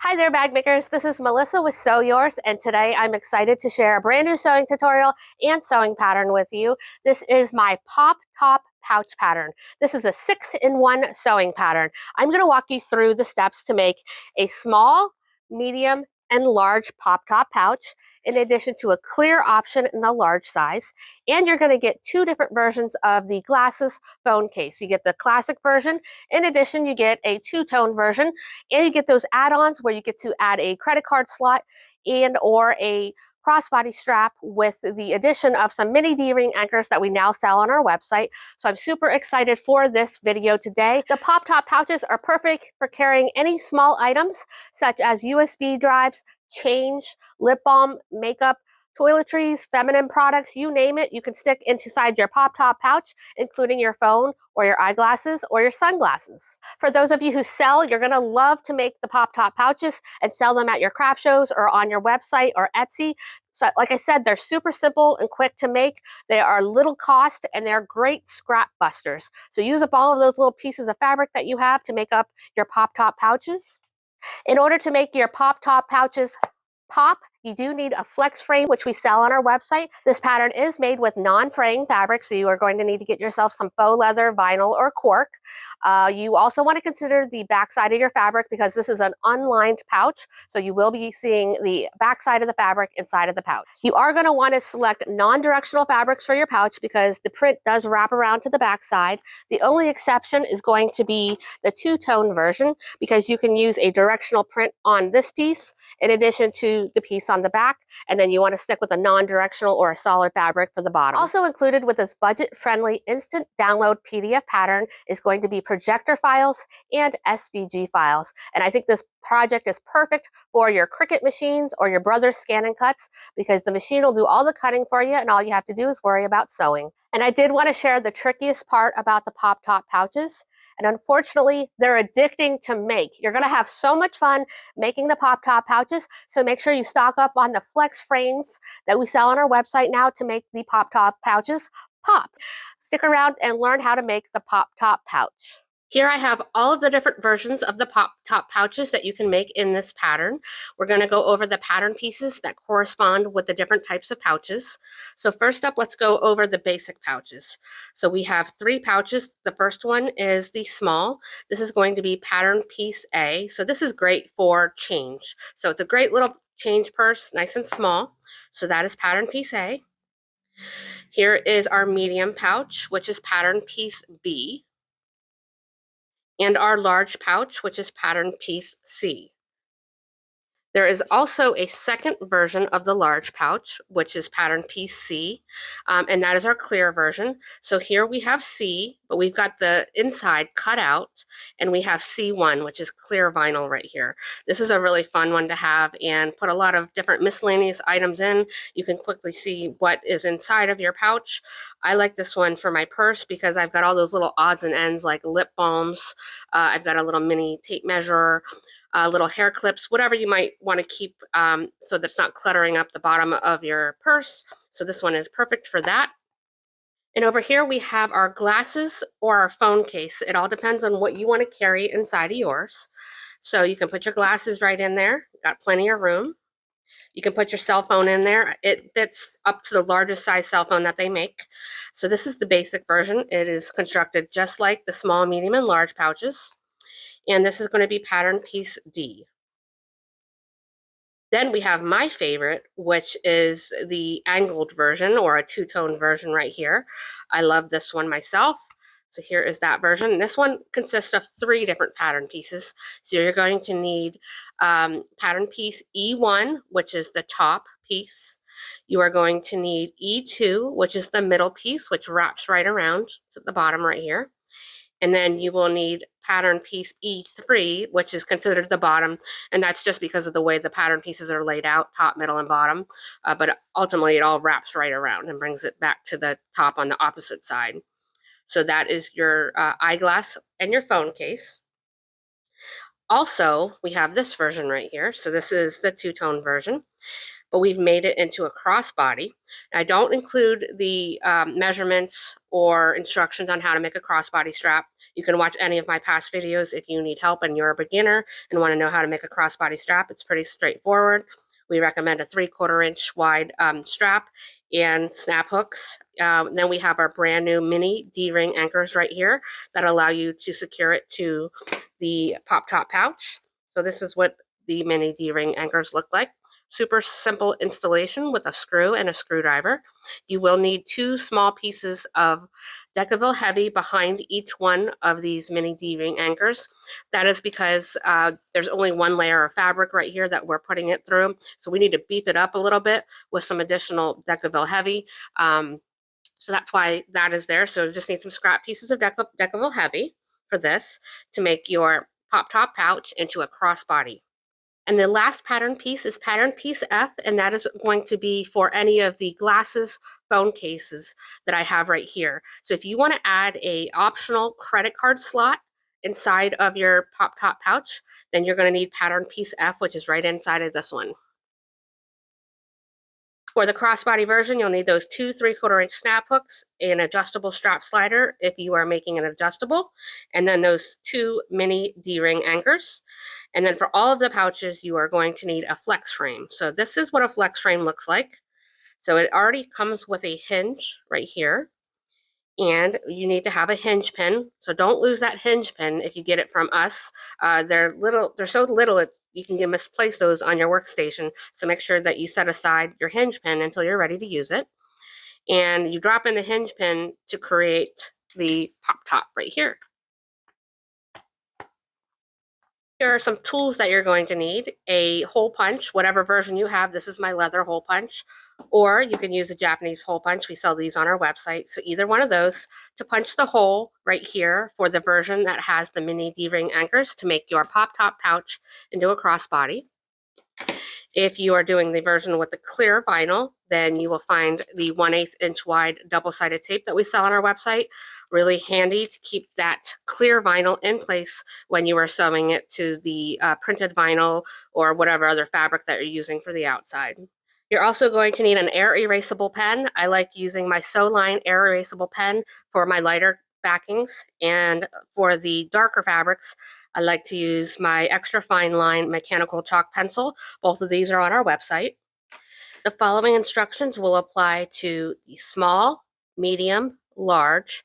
Hi there, bag makers. This is Melissa with Sew Yours, and today I'm excited to share a brand new sewing tutorial and sewing pattern with you. This is my Pop Top pouch pattern. This is a 6-in-1 sewing pattern. I'm going to walk you through the steps to make a small, medium, and large pop top pouch, in addition to a clear option in the large size. And you're going to get two different versions of the glasses phone case. You get the classic version. In addition, you get a two-tone version, and you get those add-ons where you get to add a credit card slot and or a crossbody strap with the addition of some mini D-ring anchors that we now sell on our website. So I'm super excited for this video today. The pop top pouches are perfect for carrying any small items such as USB drives, change, lip balm, makeup, toiletries, feminine products, you name it, you can stick inside your pop top pouch, including your phone or your eyeglasses or your sunglasses. For those of you who sell, you're going to love to make the pop top pouches and sell them at your craft shows or on your website or Etsy. So like I said, they're super simple and quick to make. They are little cost and they're great scrap busters. So use up all of those little pieces of fabric that you have to make up your pop top pouches. In order to make your pop top pouches pop, you do need a flex frame, which we sell on our website. This pattern is made with non-fraying fabric, so you are going to need to get yourself some faux leather, vinyl, or cork. You also want to consider the back side of your fabric because this is an unlined pouch, so you will be seeing the back side of the fabric inside of the pouch. You are going to want to select non-directional fabrics for your pouch because the print does wrap around to the back side. The only exception is going to be the two-tone version because you can use a directional print on this piece in addition to the piece on the back, and then you want to stick with a non-directional or a solid fabric for the bottom. Also included with this budget-friendly instant download PDF pattern is going to be projector files and SVG files, and I think this project is perfect for your Cricut machines or your brother's scan and cuts because the machine will do all the cutting for you and all you have to do is worry about sewing. And I did want to share the trickiest part about the pop top pouches, and unfortunately they're addicting to make. You're going to have so much fun making the pop top pouches, so make sure you stock up on the flex frames that we sell on our website now to make the pop top pouches pop. Stick around and learn how to make the pop top pouch. Here I have all of the different versions of the pop top pouches that you can make in this pattern. We're going to go over the pattern pieces that correspond with the different types of pouches. So first up, let's go over the basic pouches. So we have 3 pouches. The first one is the small. This is going to be pattern piece A. So this is great for change. So it's a great little change purse, nice and small. So that is pattern piece A. Here is our medium pouch, which is pattern piece B, and our large pouch, which is pattern piece C. There is also a second version of the large pouch, which is pattern piece C, and that is our clear version. So here we have C, but we've got the inside cut out, and we have C1, which is clear vinyl right here. This is a really fun one to have and put a lot of different miscellaneous items in. You can quickly see what is inside of your pouch. I like this one for my purse because I've got all those little odds and ends like lip balms. I've got a little mini tape measure, little hair clips, whatever you might want to keep so that it's not cluttering up the bottom of your purse. So this one is perfect for that. And over here we have our glasses or our phone case. It all depends on what you want to carry inside of yours. So you can put your glasses right in there. Got plenty of room. You can put your cell phone in there. It fits up to the largest size cell phone that they make. So this is the basic version. It is constructed just like the small, medium, and large pouches. And this is going to be pattern piece D. Then we have my favorite, which is the angled version or a two-tone version right here. I love this one myself. So here is that version. This one consists of 3 different pattern pieces. So you're going to need pattern piece E1, which is the top piece. You are going to need E2, which is the middle piece, which wraps right around to the bottom right here. And then you will need pattern piece E3, which is considered the bottom, and that's just because of the way the pattern pieces are laid out, top, middle, and bottom. But ultimately, it all wraps right around and brings it back to the top on the opposite side. So that is your eyeglass and your phone case. Also, we have this version right here. So this is the two-tone version. but we've made it into a crossbody. I don't include the measurements or instructions on how to make a crossbody strap. You can watch any of my past videos if you need help and you're a beginner and want to know how to make a crossbody strap. It's pretty straightforward. We recommend a 3/4 inch wide strap and snap hooks. Then we have our brand new mini D-ring anchors right here that allow you to secure it to the pop top pouch. So this is what the mini D-ring anchors look like. Super simple installation with a screw and a screwdriver. You will need 2 small pieces of Decaville Heavy behind each one of these mini D-ring anchors. That is because there's only 1 layer of fabric right here that we're putting it through. So we need to beef it up a little bit with some additional Decaville Heavy. So that's why that is there. So you just need some scrap pieces of Decaville Heavy for this to make your pop top pouch into a crossbody. And the last pattern piece is pattern piece F, and that is going to be for any of the glasses phone cases that I have right here. So if you want to add a optional credit card slot inside of your pop top pouch, then you're going to need pattern piece F, which is right inside of this one. For the crossbody version, you'll need those 2 3/4 inch snap hooks, an adjustable strap slider if you are making an adjustable, and then those 2 mini D-ring anchors. And then for all of the pouches, you are going to need a flex frame. So this is what a flex frame looks like. So it already comes with a hinge right here. And you need to have a hinge pin. So don't lose that hinge pin if you get it from us. They're so little, you can misplace those on your workstation. So make sure that you set aside your hinge pin until you're ready to use it. And you drop in the hinge pin to create the pop top right here. Here are some tools that you're going to need. A hole punch, whatever version you have. This is my leather hole punch. Or you can use a Japanese hole punch. We sell these on our website. So either one of those to punch the hole right here for the version that has the mini D-ring anchors to make your pop top pouch into a crossbody. If you are doing the version with the clear vinyl, then you will find the 1/8 inch wide double-sided tape that we sell on our website. Really handy to keep that clear vinyl in place when you are sewing it to the printed vinyl or whatever other fabric that you're using for the outside. You're also going to need an air erasable pen. I like using my Sewline air erasable pen for my lighter backings, and for the darker fabrics, I like to use my extra fine line mechanical chalk pencil. Both of these are on our website. The following instructions will apply to the small, medium, large,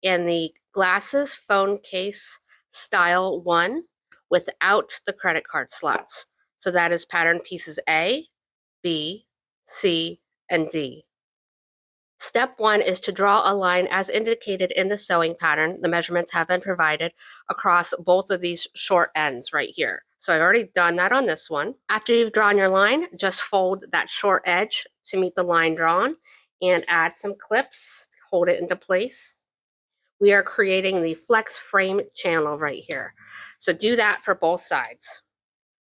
and the glasses phone case style 1 without the credit card slots. So that is pattern pieces A, B, C, and D. Step 1 is to draw a line as indicated in the sewing pattern. The measurements have been provided across both of these short ends right here. So I've already done that on this one. After you've drawn your line, just fold that short edge to meet the line drawn and add some clips to hold it into place. We are creating the flex frame channel right here. So do that for both sides.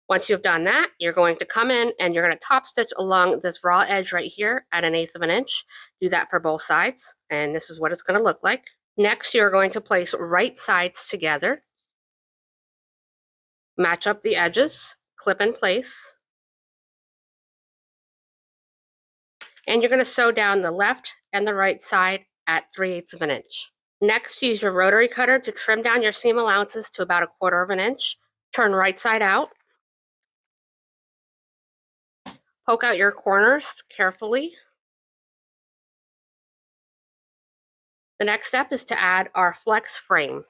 Once you've done that, you're going to come in and you're going to top stitch along this raw edge right here at 1/8 of an inch. Do that for both sides, and this is what it's going to look like. Next, you're going to place right sides together, match up the edges, clip in place, and you're going to sew down the left and the right side at 3/8 of an inch. Next, use your rotary cutter to trim down your seam allowances to about 1/4 of an inch. Turn right side out. Poke out your corners carefully. The next step is to add our flex frame.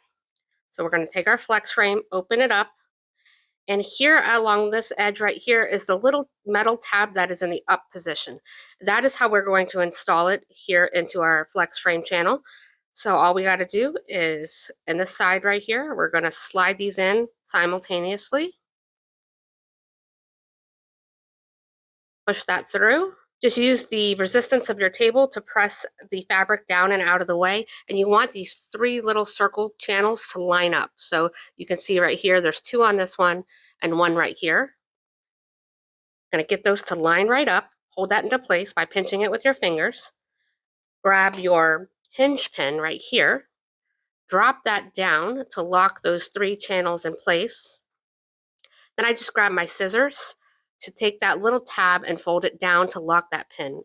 So we're going to take our flex frame, open it up, and here along this edge right here is the little metal tab that is in the up position. That is how we're going to install it here into our flex frame channel. So all we got to do is, in this side right here, we're going to slide these in simultaneously. Push that through. Just use the resistance of your table to press the fabric down and out of the way. And you want these 3 little circle channels to line up. So you can see right here, there's 2 on this one and 1 right here. Going to get those to line right up. Hold that into place by pinching it with your fingers. Grab your hinge pin right here. Drop that down to lock those 3 channels in place. Then I just grab my scissors to take that little tab and fold it down to lock that pin.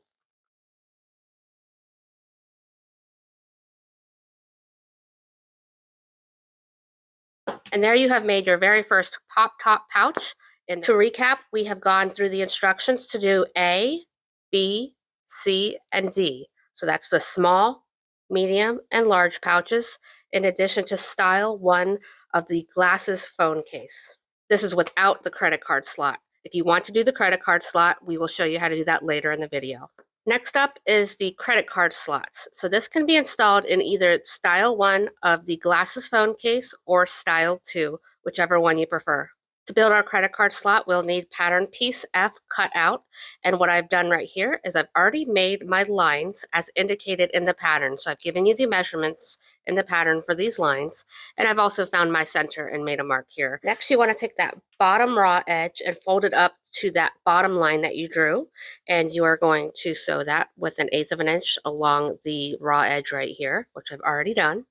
And there you have made your very first pop top pouch. And to recap, we have gone through the instructions to do A, B, C, and D. So that's the small, medium, and large pouches, in addition to style 1 of the glasses phone case. This is without the credit card slot. If you want to do the credit card slot, we will show you how to do that later in the video. Next up is the credit card slots. So this can be installed in either style 1 of the glasses phone case or style 2, whichever one you prefer. To build our credit card slot, we'll need pattern piece F cut out. And what I've done right here is I've already made my lines as indicated in the pattern. So I've given you the measurements in the pattern for these lines. And I've also found my center and made a mark here. Next, you want to take that bottom raw edge and fold it up to that bottom line that you drew. And you are going to sew that with 1/8 of an inch along the raw edge right here, which I've already done.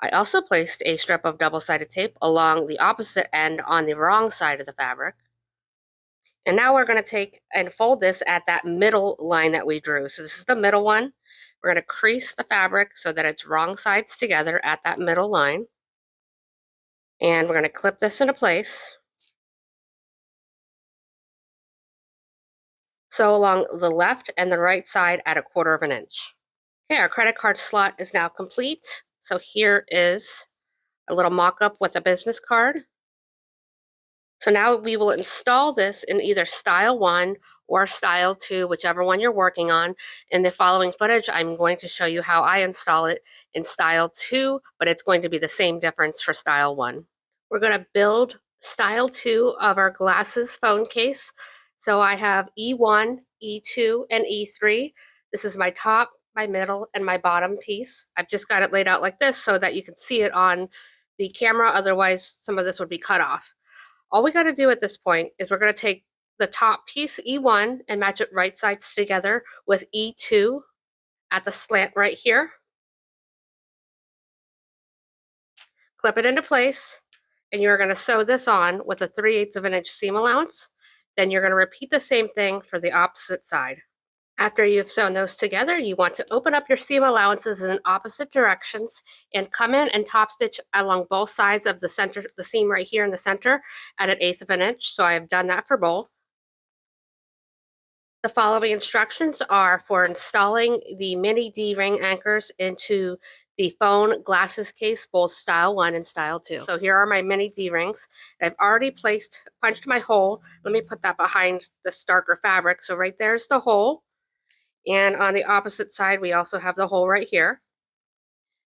I also placed a strip of double-sided tape along the opposite end on the wrong side of the fabric. And now we're going to take and fold this at that middle line that we drew. So this is the middle one. We're going to crease the fabric so that it's wrong sides together at that middle line. And we're going to clip this into place. Sew along the left and the right side at 1/4 of an inch. Okay, our credit card slot is now complete. So here is a little mock-up with a business card. So now we will install this in either style 1 or style 2, whichever one you're working on. In the following footage, I'm going to show you how I install it in style 2, but it's going to be the same difference for style 1. We're going to build style 2 of our glasses phone case. So I have E1, E2, and E3. This is my top, my middle, and my bottom piece. I've just got it laid out like this so that you can see it on the camera. Otherwise, some of this would be cut off. All we got to do at this point is we're going to take the top piece, E1, and match it right sides together with E2 at the slant right here. Clip it into place, and you're going to sew this on with a 3/8 of an inch seam allowance. Then you're going to repeat the same thing for the opposite side. After you've sewn those together, you want to open up your seam allowances in opposite directions and come in and top stitch along both sides of the center, the seam right here in the center at 1/8 of an inch. So I've done that for both. The following instructions are for installing the mini D-ring anchors into the phone glasses case, both style 1 and style 2. So here are my mini D-rings. I've already punched my hole. Let me put that behind the starker fabric. So right there's the hole. And on the opposite side, we also have the hole right here.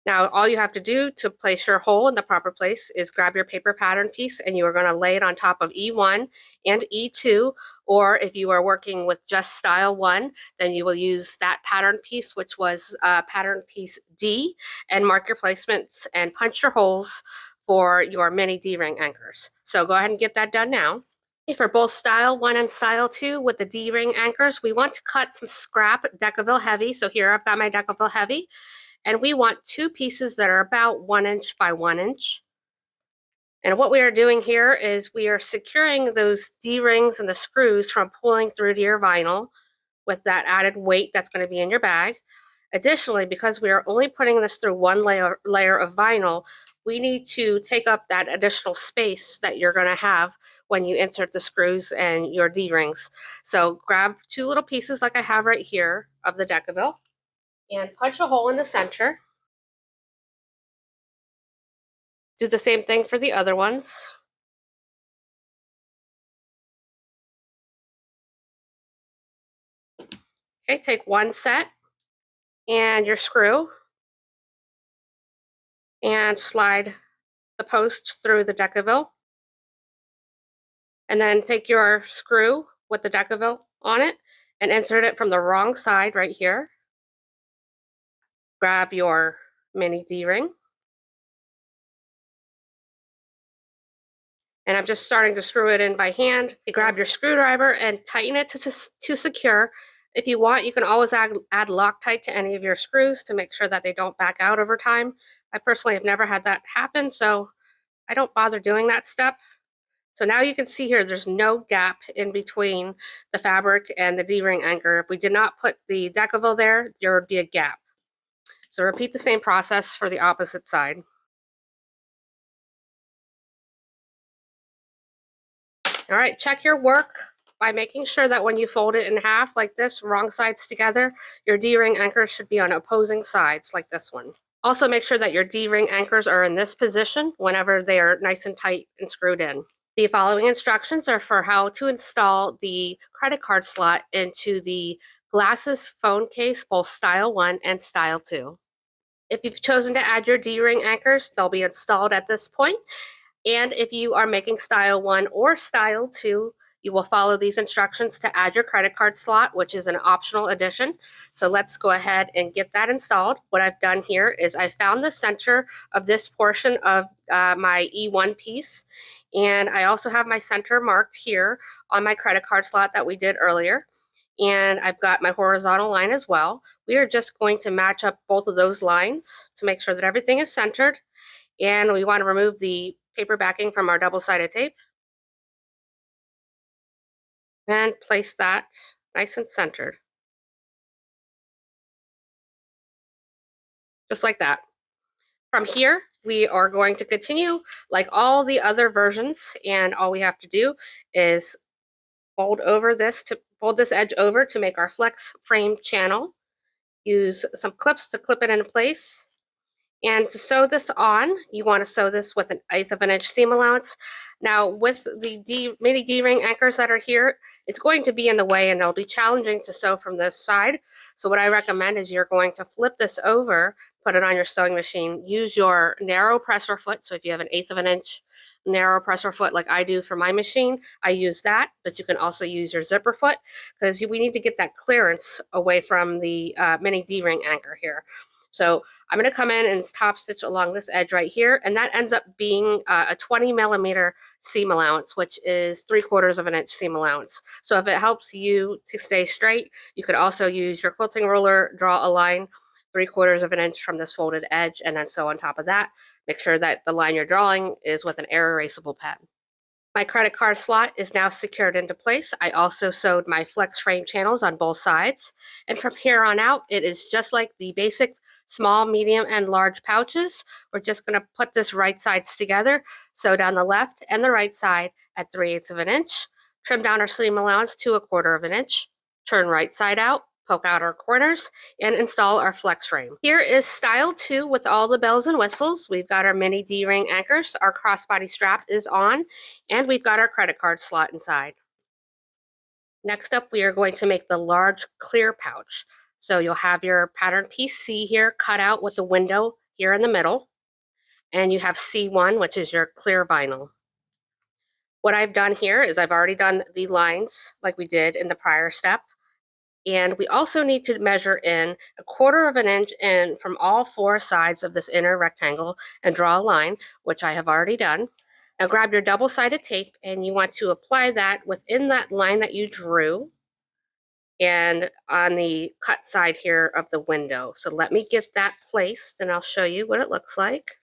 Now, all you have to do to place your hole in the proper place is grab your paper pattern piece and you are going to lay it on top of E1 and E2, or if you are working with just style 1, then you will use that pattern piece, which was pattern piece D, and mark your placements and punch your holes for your mini D-ring anchors. So go ahead and get that done now. For both style 1 and style 2 with the D-ring anchors, we want to cut some scrap Decaville Heavy. So here I've got my Decaville Heavy. And we want 2 pieces that are about 1 inch by 1 inch. And what we are doing here is we are securing those D-rings and the screws from pulling through to your vinyl with that added weight that's going to be in your bag. Additionally, because we are only putting this through one layer of vinyl, we need to take up that additional space that you're going to have when you insert the screws and your D-rings. So grab 2 little pieces like I have right here of the Decaville and punch a hole in the center. Do the same thing for the other ones. Okay, take one set and your screw and slide the post through the Decaville. And then take your screw with the Decaville on it and insert it from the wrong side right here. Grab your mini D-ring. And I'm just starting to screw it in by hand. You grab your screwdriver and tighten it to secure. If you want, you can always add Loctite to any of your screws to make sure that they don't back out over time. I personally have never had that happen, so I don't bother doing that step. So now you can see here, there's no gap in between the fabric and the D-ring anchor. If we did not put the Decavil there, there would be a gap. So repeat the same process for the opposite side. All right, check your work by making sure that when you fold it in half like this, wrong sides together, your D-ring anchors should be on opposing sides like this one. Also make sure that your D-ring anchors are in this position whenever they are nice and tight and screwed in. The following instructions are for how to install the credit card slot into the Glasses phone case, both Style 1 and Style 2. If you've chosen to add your D-ring anchors, they'll be installed at this point. And if you are making Style 1 or Style 2, you will follow these instructions to add your credit card slot, which is an optional addition. So let's go ahead and get that installed. What I've done here is I found the center of this portion of my E1 piece. And I also have my center marked here on my credit card slot that we did earlier. And I've got my horizontal line as well. We are just going to match up both of those lines to make sure that everything is centered. And we want to remove the paper backing from our double-sided tape. And place that nice and centered. Just like that. From here, we are going to continue like all the other versions, and all we have to do is fold this edge over to make our flex frame channel. Use some clips to clip it into place. And to sew this on, you want to sew this with an 1/8 of an inch seam allowance. Now, with the mini D-ring anchors that are here, it's going to be in the way and it'll be challenging to sew from this side. So what I recommend is you're going to flip this over, put it on your sewing machine, use your narrow presser foot. So if you have an 1/8 of an inch narrow presser foot like I do for my machine, I use that, but you can also use your zipper foot because we need to get that clearance away from the mini D-ring anchor here. So I'm going to come in and top stitch along this edge right here, and that ends up being a 20 millimeter seam allowance, which is 3/4 of an inch seam allowance. So if it helps you to stay straight, you could also use your quilting ruler, draw a line 3/4 of an inch from this folded edge, and then sew on top of that. Make sure that the line you're drawing is with an air erasable pen. My credit card slot is now secured into place. I also sewed my flex frame channels on both sides. And from here on out, it is just like the basic small, medium, and large pouches. We're just going to put this right sides together, sew down the left and the right side at 3/8 of an inch, trim down our seam allowance to 1/4 of an inch, turn right side out, poke out our corners, and install our flex frame. Here is Style 2 with all the bells and whistles. We've got our mini D-ring anchors, our crossbody strap is on, and we've got our credit card slot inside. Next up, we are going to make the large clear pouch. So you'll have your pattern piece C here cut out with the window here in the middle, and you have C1, which is your clear vinyl. What I've done here is I've already done the lines like we did in the prior step. And we also need to measure in 1/4 of an inch in from all 4 sides of this inner rectangle and draw a line, which I have already done. Now grab your double-sided tape and you want to apply that within that line that you drew and on the cut side here of the window. So let me get that placed and I'll show you what it looks like.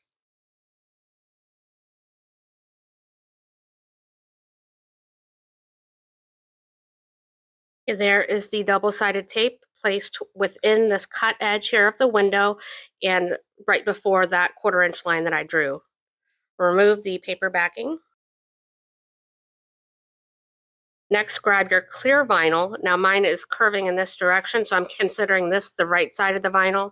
There is the double-sided tape placed within this cut edge here of the window and right before that 1/4 inch line that I drew. Remove the paper backing. Next, grab your clear vinyl. Now mine is curving in this direction, so I'm considering this the right side of the vinyl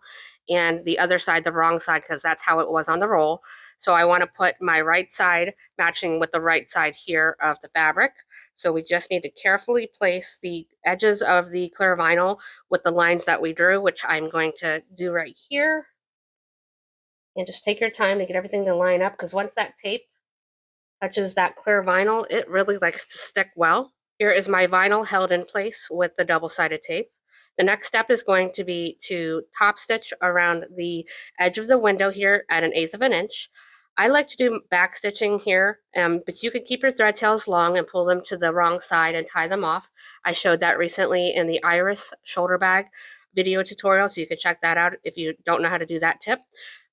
and the other side the wrong side because that's how it was on the roll. So I want to put my right side matching with the right side here of the fabric. So we just need to carefully place the edges of the clear vinyl with the lines that we drew, which I'm going to do right here. And just take your time to get everything to line up because once that tape touches that clear vinyl, it really likes to stick well. Here is my vinyl held in place with the double-sided tape. The next step is going to be to top stitch around the edge of the window here at 1/8 of an inch. I like to do back stitching here, but you can keep your thread tails long and pull them to the wrong side and tie them off. I showed that recently in the Iris shoulder bag video tutorial, so you can check that out if you don't know how to do that tip.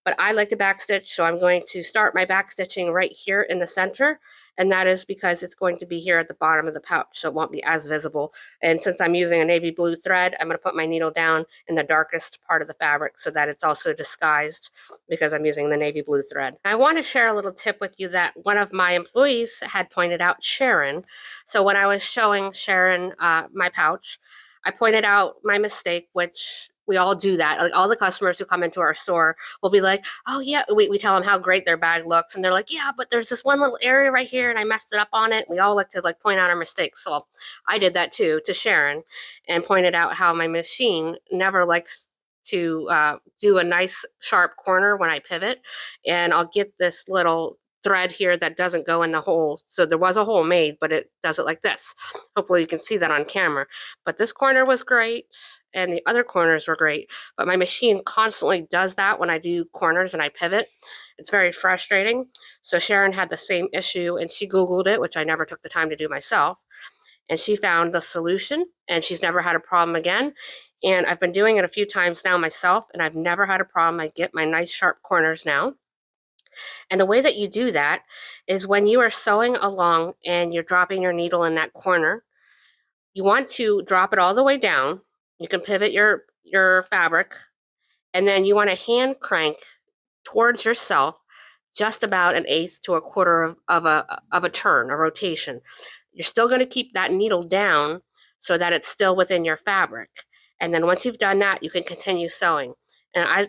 But I like to back stitch, so I'm going to start my back stitching right here in the center and that is because it's going to be here at the bottom of the pouch, so it won't be as visible. And since I'm using a navy blue thread, I'm going to put my needle down in the darkest part of the fabric so that it's also disguised because I'm using the navy blue thread. I want to share a little tip with you that one of my employees had pointed out, Sharon. So when I was showing Sharon my pouch, I pointed out my mistake, which we all do that. Like all the customers who come into our store will be like, oh yeah, we tell them how great their bag looks. And they're like, yeah, but there's this one little area right here and I messed it up on it. We all like to point out our mistakes. So I did that too to Sharon and pointed out how my machine never likes to do a nice sharp corner when I pivot. And I'll get this little thread here that doesn't go in the hole. So there was a hole made, but it does it like this. Hopefully you can see that on camera. But this corner was great and the other corners were great. But my machine constantly does that when I do corners and I pivot. It's very frustrating. So Sharon had the same issue and she Googled it, which I never took the time to do myself. And she found the solution and she's never had a problem again. And I've been doing it a few times now myself and I've never had a problem. I get my nice sharp corners now. And the way that you do that is when you are sewing along and you're dropping your needle in that corner, you want to drop it all the way down. You can pivot your fabric, and then you want to hand crank towards yourself just about an eighth to a quarter of a turn, a rotation. You're still going to keep that needle down so that it's still within your fabric. And then once you've done that, you can continue sewing. And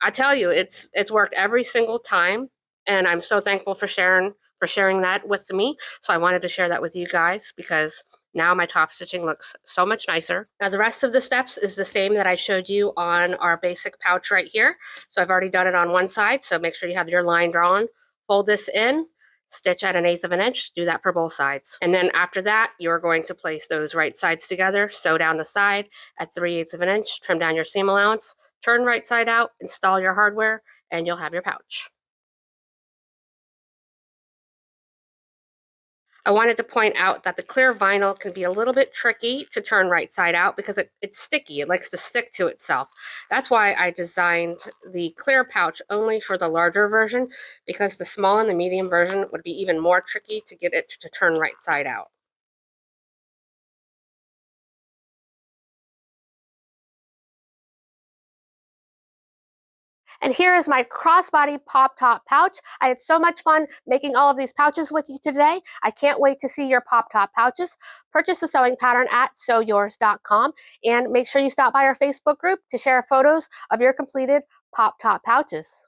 I tell you, it's worked every single time, and I'm so thankful for Sharon for sharing that with me. So I wanted to share that with you guys because now my top stitching looks so much nicer. Now the rest of the steps is the same that I showed you on our basic pouch right here. So I've already done it on one side, so make sure you have your line drawn. Fold this in, stitch at an eighth of an inch, do that for both sides. And then after that, you're going to place those right sides together, sew down the side at 3/8 of an inch, trim down your seam allowance, turn right side out, install your hardware, and you'll have your pouch. I wanted to point out that the clear vinyl can be a little bit tricky to turn right side out because it's sticky. It likes to stick to itself. That's why I designed the clear pouch only for the larger version, because the small and the medium version would be even more tricky to get it to turn right side out. And here is my crossbody pop top pouch. I had so much fun making all of these pouches with you today. I can't wait to see your pop top pouches. Purchase the sewing pattern at sewyours.com and make sure you stop by our Facebook group to share photos of your completed pop top pouches.